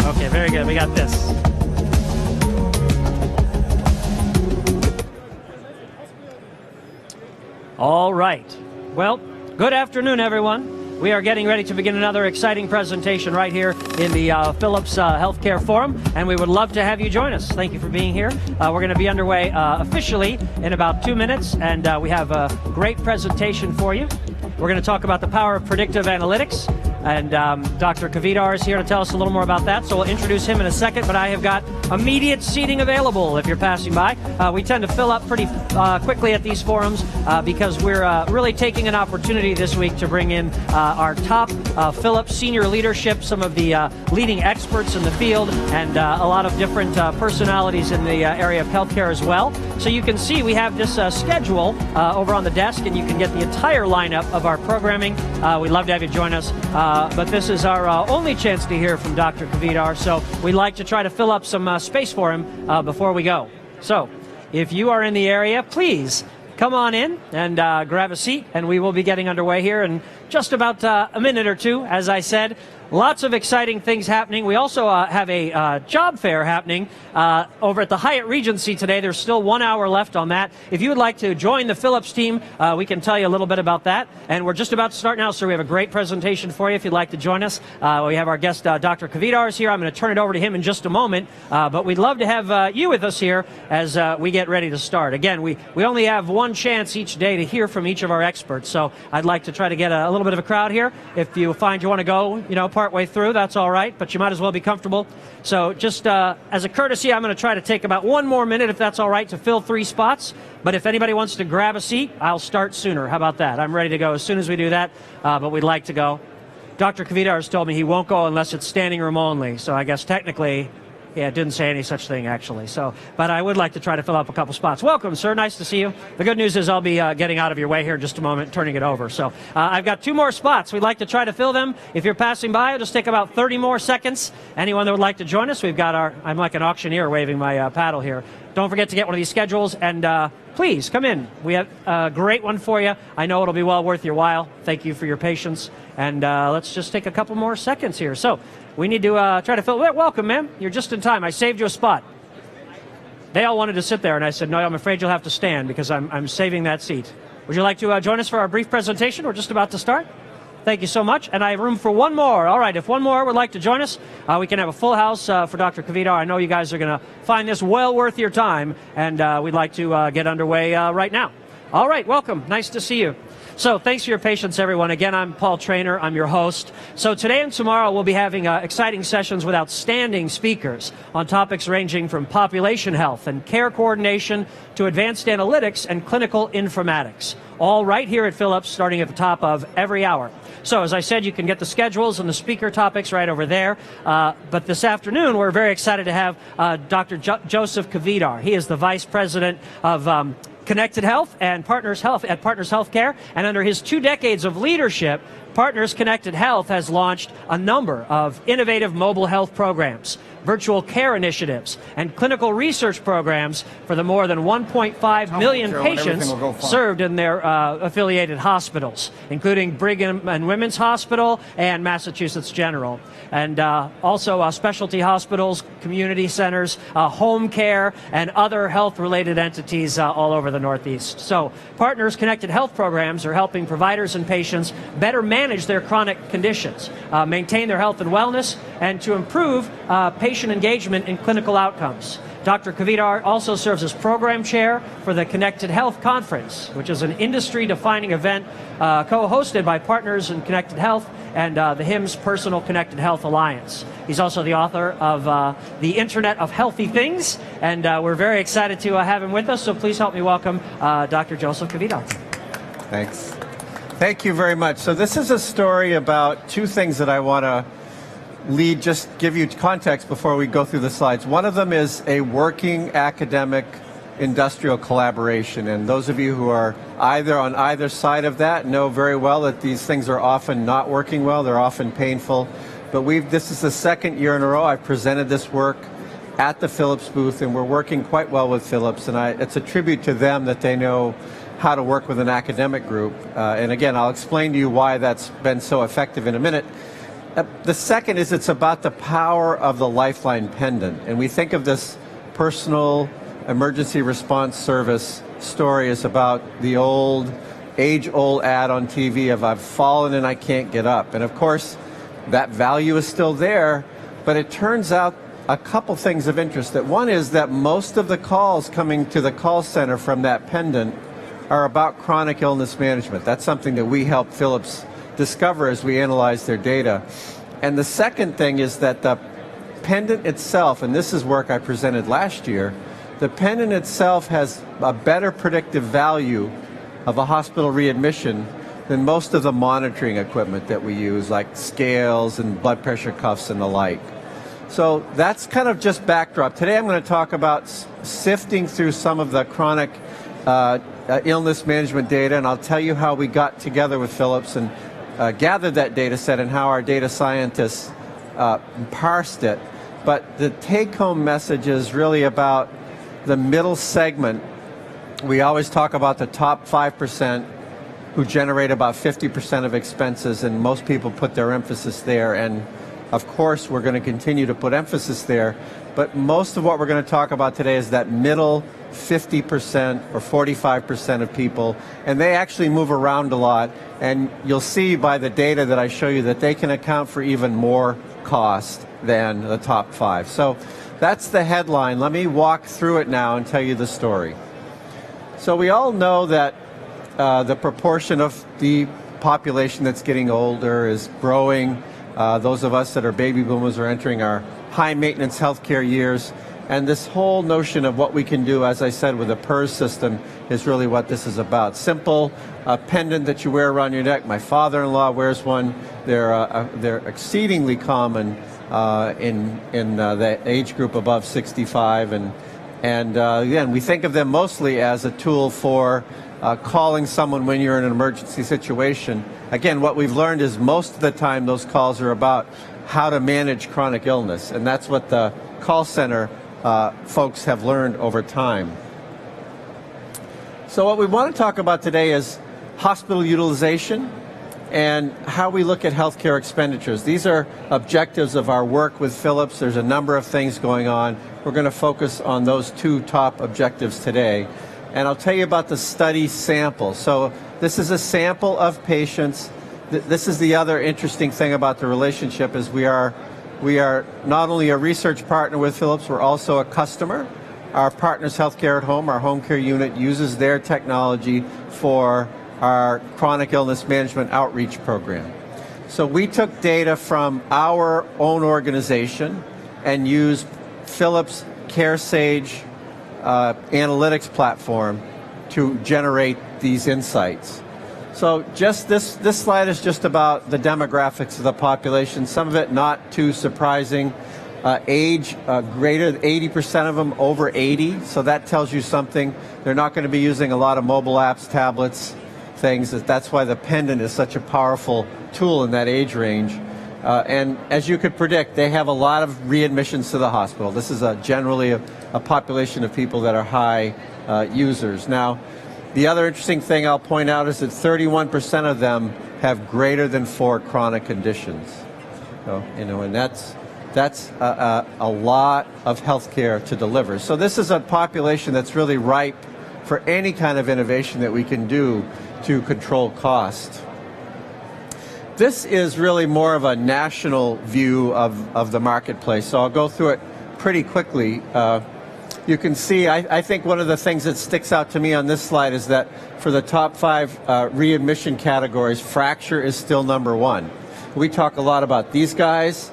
Okay, very good. We got this. All right. Well, good afternoon, everyone. We are getting ready to begin another exciting presentation right here in the Philips Healthcare Forum, and we would love to have you join us. Thank you for being here. We're going to be underway officially in about 2 minutes, and we have a great presentation for you. We're going to talk about the power of predictive analytics, and Dr. Kvedar is here to tell us a little more about that, so we'll introduce him in a second, but I have got immediate seating available if you're passing by. We tend to fill up pretty quickly at these forums because we're really taking an opportunity this week to bring in our top Philips senior leadership, some of the leading experts in the field, and a lot of different personalities in the area of healthcare as well. So you can see we have this schedule over on the desk, and you can get the entire lineup of our programming. We'd love to have you join us. But this is our only chance to hear from Dr. Kvedar, so we'd like to try to fill up some space for him before we go. So, if you are in the area, please come on in and grab a seat, and we will be getting underway here in just about a minute or two, as I said. Lots of exciting things happening. We also have a job fair happening over at the Hyatt Regency today. There's still 1 hour left on that. If you would like to join the Philips team, we can tell you a little bit about that. And we're just about to start now, so we have a great presentation for you if you'd like to join us. We have our guest, Dr. Kvedar, is here. I'm going to turn it over to him in just a moment. But we'd love to have you with us here as we get ready to start. Again, we only have one chance each day to hear from each of our experts. So I'd like to try to get a little bit of a crowd here. If you find you want to go, partway through, that's all right, but you might as well be comfortable. So just as a courtesy, I'm going to try to take about 1 more minute, if that's all right, to fill 3 spots. But if anybody wants to grab a seat, I'll start sooner. How about that? I'm ready to go as soon as we do that, but we'd like to go. Dr. Kvedar has told me he won't go unless it's standing room only, so I guess technically, yeah, it didn't say any such thing, actually. So, but I would like to try to fill up a couple spots. Welcome, sir. Nice to see you. The good news is I'll be getting out of your way here in just a moment, turning it over. So I've got 2 more spots. We'd like to try to fill them. If you're passing by, it'll just take about 30 more seconds. Anyone that would like to join us, we've got I'm like an auctioneer waving my paddle here. Don't forget to get one of these schedules, and please come in. We have a great one for you. I know it'll be well worth your while. Thank you for your patience. And let's just take a couple more seconds here. So we need to try to fill. Welcome, ma'am. You're just in time. I saved you a spot. They all wanted to sit there, and I said, no, I'm afraid you'll have to stand because I'm saving that seat. Would you like to join us for our brief presentation? We're just about to start. Thank you so much. And I have room for 1 more. All right, if 1 more would like to join us, we can have a full house for Dr. Kvedar. I know you guys are going to find this well worth your time, and we'd like to get underway right now. All right, welcome. Nice to see you. So thanks for your patience, everyone. Again, I'm Paul Trainer. I'm your host. So today and tomorrow we'll be having exciting sessions with outstanding speakers on topics ranging from population health and care coordination to advanced analytics and clinical informatics. All right here at Philips, starting at the top of every hour. So as I said, you can get the schedules and the speaker topics right over there. But this afternoon, we're very excited to have Dr. Joseph Kvedar. He is the Vice President of Connected Health and Partners Health at Partners Healthcare, and under his 2 decades of leadership, Partners Connected Health has launched a number of innovative mobile health programs, virtual care initiatives, and clinical research programs for the more than 1.5 million patients served in their affiliated hospitals, including Brigham and Women's Hospital and Massachusetts General, and also specialty hospitals, community centers, home care, and other health-related entities all over the Northeast. So Partners Connected Health programs are helping providers and patients better manage their chronic conditions, maintain their health and wellness, and to improve patient engagement in clinical outcomes. Dr. Kvedar also serves as program chair for the Connected Health Conference, which is an industry-defining event co-hosted by Partners in Connected Health and the HIMSS Personal Connected Health Alliance. He's also the author of The Internet of Healthy Things, and we're very excited to have him with us, so please help me welcome Dr. Joseph Kvedar. Thanks. Thank you very much. So this is a story about 2 things that I want to just give you context before we go through the slides. One of them is a working academic industrial collaboration, and those of you who are on either side of that know very well that these things are often not working well, they're often painful, but this is the 2nd year in a row I've presented this work at the Philips booth, and we're working quite well with Philips, and it's a tribute to them that they know how to work with an academic group, and again, I'll explain to you why that's been so effective in a minute. The second is it's about the power of the Lifeline pendant. And we think of this personal emergency response service story as about the age-old ad on TV of I've fallen and I can't get up. And of course, that value is still there, but it turns out a couple things of interest. That one is that most of the calls coming to the call center from that pendant are about chronic illness management. That's something that we helped Philips discover as we analyzed their data. And the second thing is that the pendant itself, and this is work I presented last year, the pendant itself has a better predictive value of a hospital readmission than most of the monitoring equipment that we use, like scales and blood pressure cuffs and the like. So that's kind of just backdrop. Today I'm going to talk about sifting through some of the chronic illness management data, and I'll tell you how we got together with Philips and gathered that data set and how our data scientists parsed it. But the take-home message is really about the middle segment. We always talk about the top 5% who generate about 50% of expenses, and most people put their emphasis there. And of course, we're going to continue to put emphasis there. But most of what we're going to talk about today is that middle 50% or 45% of people, and they actually move around a lot. And you'll see by the data that I show you that they can account for even more cost than the top 5. So that's the headline. Let me walk through it now and tell you the story. So we all know that the proportion of the population that's getting older is growing. Those of us that are baby boomers are entering our high maintenance healthcare years. And this whole notion of what we can do, as I said, with a PERS system is really what this is about. Simple pendant that you wear around your neck. My father-in-law wears one. They're exceedingly common in the age group above 65. And again, we think of them mostly as a tool for calling someone when you're in an emergency situation. Again, what we've learned is most of the time those calls are about how to manage chronic illness, and that's what the call center folks have learned over time. So what we want to talk about today is hospital utilization and how we look at healthcare expenditures. These are objectives of our work with Philips. There's a number of things going on. We're going to focus on those two top objectives today. And I'll tell you about the study sample. So this is a sample of patients. This is the other interesting thing about the relationship is we are not only a research partner with Philips, we're also a customer. Our Partners Healthcare at Home, our home care unit, uses their technology for our chronic illness management outreach program. So we took data from our own organization and used Philips CareSage analytics platform to generate these insights. So just this slide is just about the demographics of the population, some of it not too surprising. Age, greater than 80% of them over 80, so that tells you something. They're not going to be using a lot of mobile apps, tablets, things. That's why the pendant is such a powerful tool in that age range. And as you could predict, they have a lot of readmissions to the hospital. This is generally a population of people that are high users. Now, the other interesting thing I'll point out is that 31% of them have greater than 4 chronic conditions. So, and that's a lot of healthcare to deliver. So this is a population that's really ripe for any kind of innovation that we can do to control cost. This is really more of a national view of the marketplace, so I'll go through it pretty quickly. You can see, I think one of the things that sticks out to me on this slide is that for the top 5 readmission categories, fracture is still number 1. We talk a lot about these guys,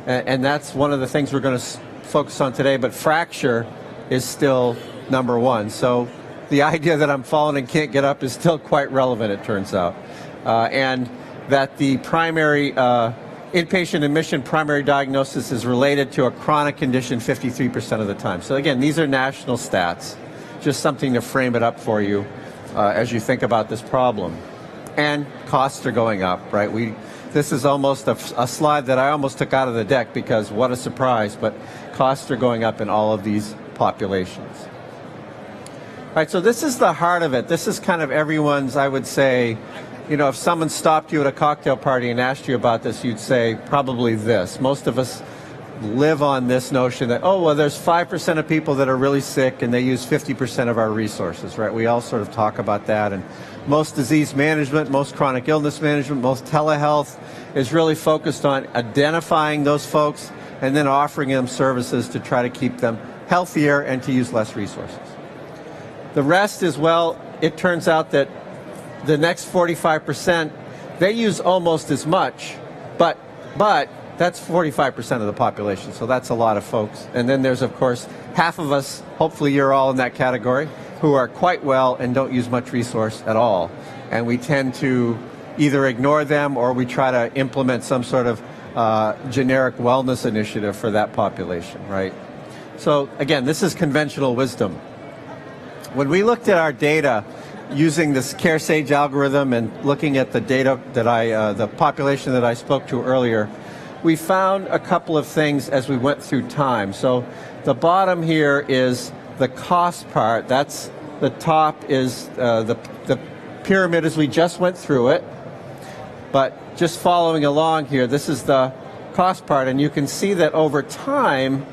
and that's one of the things we're going to focus on today, but fracture is still number 1. So the idea that I'm falling and can't get up is still quite relevant, it turns out. And that the primary inpatient admission primary diagnosis is related to a chronic condition 53% of the time. So again, these are national stats, just something to frame it up for you as you think about this problem. And costs are going up, right? This is almost a slide that I almost took out of the deck because what a surprise, but costs are going up in all of these populations. All right, so this is the heart of it. This is kind of everyone's, I would say, you know, if someone stopped you at a cocktail party and asked you about this, you'd say probably this. Most of us live on this notion that, oh, well, there's 5% of people that are really sick and they use 50% of our resources, right? We all sort of talk about that. And most disease management, most chronic illness management, most telehealth is really focused on identifying those folks and then offering them services to try to keep them healthier and to use less resources. The rest is, well, it turns out that the next 45%, they use almost as much, but that's 45% of the population, so that's a lot of folks. And then there's, of course, half of us, hopefully you're all in that category, who are quite well and don't use much resource at all. And we tend to either ignore them or we try to implement some sort of generic wellness initiative for that population, right? So again, this is conventional wisdom. When we looked at our data using this CareSage algorithm and looking at the data that the population that I spoke to earlier, we found a couple of things as we went through time. So the bottom here is the cost part. That's the top is the pyramid as we just went through it. But just following along here, this is the cost part, and you can see that over time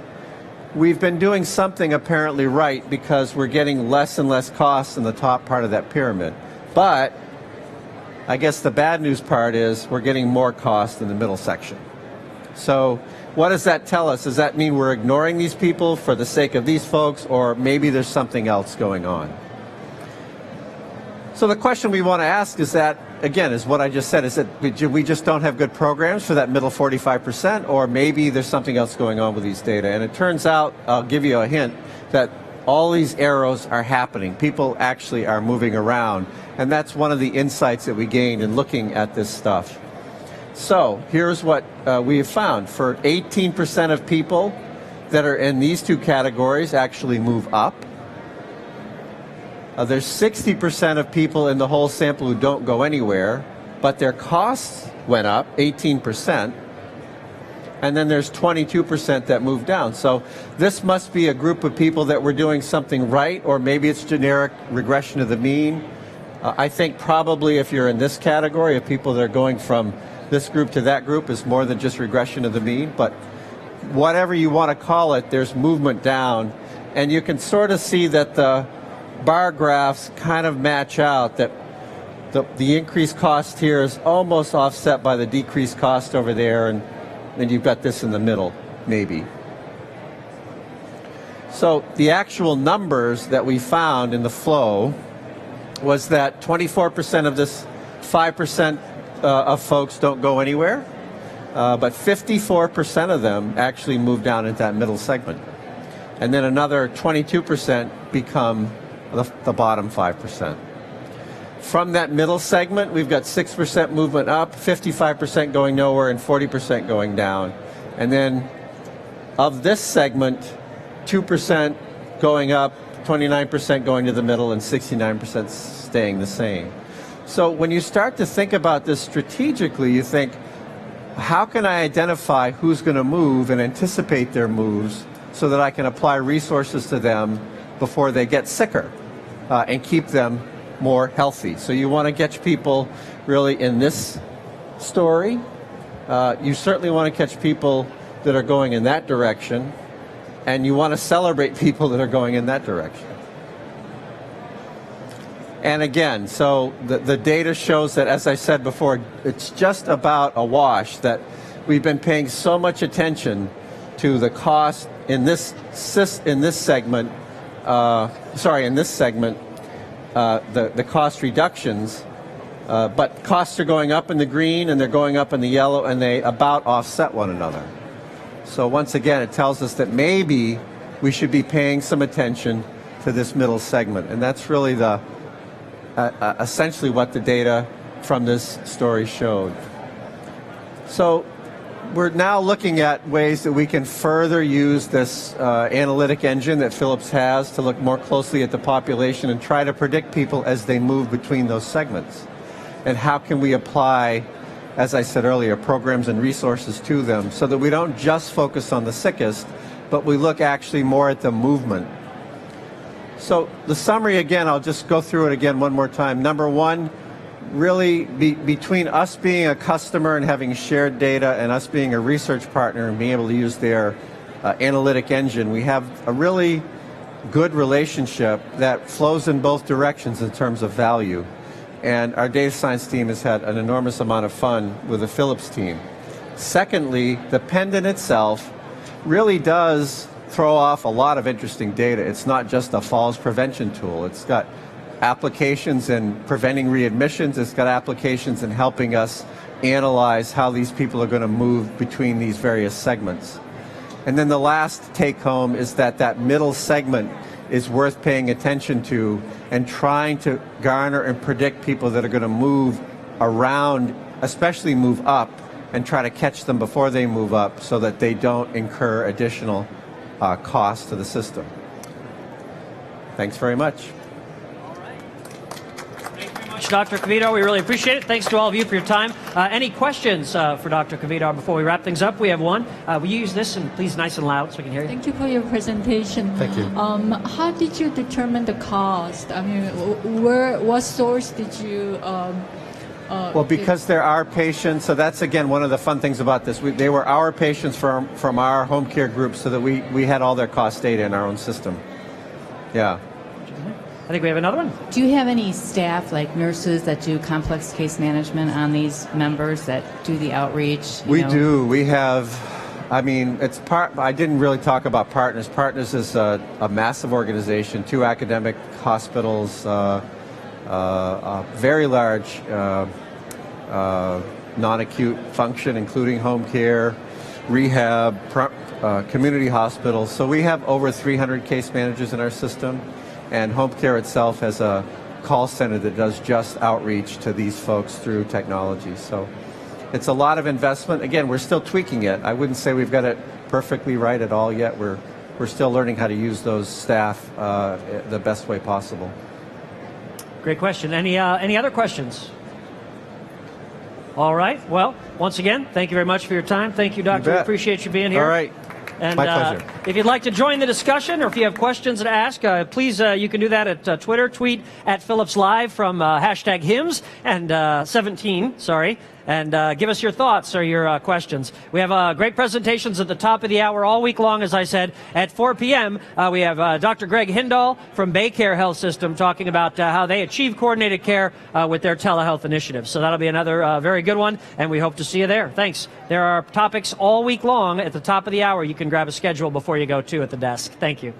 we've been doing something apparently right because we're getting less and less costs in the top part of that pyramid. But I guess the bad news part is we're getting more cost in the middle section. So what does that tell us? Does that mean we're ignoring these people for the sake of these folks, or maybe there's something else going on? So the question we want to ask is that, again, is what I just said, is that we just don't have good programs for that middle 45%, or maybe there's something else going on with these data. And it turns out, I'll give you a hint, that all these arrows are happening. People actually are moving around. And that's one of the insights that we gained in looking at this stuff. So here's what we have found. For 18% of people that are in these two categories actually move up. There's 60% of people in the whole sample who don't go anywhere, but their costs went up 18%. And then there's 22% that moved down. So this must be a group of people that were doing something right, or maybe it's generic regression to the mean. I think probably if you're in this category of people that are going from this group to that group is more than just regression to the mean. But whatever you want to call it, there's movement down. And you can sort of see that the bar graphs kind of match out, that the increased cost here is almost offset by the decreased cost over there, and then you've got this in the middle, maybe. So the actual numbers that we found in the flow was that 24% of this 5% of folks don't go anywhere, but 54% of them actually move down into that middle segment. And then another 22% become the bottom 5%. From that middle segment, we've got 6% movement up, 55% going nowhere, and 40% going down. And then of this segment, 2% going up, 29% going to the middle, and 69% staying the same. So when you start to think about this strategically, you think, how can I identify who's going to move and anticipate their moves so that I can apply resources to them before they get sicker and keep them more healthy? So you want to catch people really in this story. You certainly want to catch people that are going in that direction, and you want to celebrate people that are going in that direction. And again, so the data shows that, as I said before, it's just about a wash, that we've been paying so much attention to the cost in this segment, the cost reductions, but costs are going up in the green and they're going up in the yellow, and they about offset one another. So once again, it tells us that maybe we should be paying some attention to this middle segment, and that's really the essentially what the data from this story showed. So we're now looking at ways that we can further use this analytic engine that Philips has to look more closely at the population and try to predict people as they move between those segments. And how can we apply, as I said earlier, programs and resources to them so that we don't just focus on the sickest, but we look actually more at the movement. So the summary, again, I'll just go through it again one more time. Number one, really, between us being a customer and having shared data and us being a research partner and being able to use their analytic engine, we have a really good relationship that flows in both directions in terms of value. And our data science team has had an enormous amount of fun with the Philips team. Secondly, the pendant itself really does throw off a lot of interesting data. It's not just a falls prevention tool. It's got applications in preventing readmissions. It's got applications in helping us analyze how these people are going to move between these various segments. And then the last take home is that that middle segment is worth paying attention to and trying to garner and predict people that are going to move around, especially move up, and try to catch them before they move up so that they don't incur additional costs to the system. Thanks very much. Dr. Kvedar, we really appreciate it. Thanks to all of you for your time. Any questions for Dr. Kvedar before we wrap things up? We have one. Will you use this, and please nice and loud so we can hear you? Thank you for your presentation. Thank you. How did you determine the cost? I mean, what source did you? Well, because there are patients, so that's again one of the fun things about this. They were our patients from our home care group, so that we had all their cost data in our own system. Yeah. I think we have another one. Do you have any staff, like nurses, that do complex case management on these members that do the outreach? We do. We have, I mean, it's part, I didn't really talk about Partners. Partners is a massive organization, 2 academic hospitals, a very large non-acute function, including home care, rehab, community hospitals. So we have over 300 case managers in our system. And home care itself has a call center that does just outreach to these folks through technology. So it's a lot of investment. Again, we're still tweaking it. I wouldn't say we've got it perfectly right at all yet. We're still learning how to use those staff the best way possible. Great question. Any other questions? All right. Well, once again, thank you very much for your time. Thank you, Doctor. We appreciate you being here. All right. And, my pleasure. If you'd like to join the discussion, or if you have questions to ask, please, you can do that at Twitter. Tweet at Philips Live from hashtag HIMS and 17, sorry. And give us your thoughts or your questions. We have great presentations at the top of the hour all week long, as I said. At 4 p.m., we have Dr. Greg Hindall from BayCare Health System talking about how they achieve coordinated care with their telehealth initiative. So that'll be another very good one, and we hope to see you there. Thanks. There are topics all week long at the top of the hour. You can grab a schedule before you go, too, at the desk. Thank you.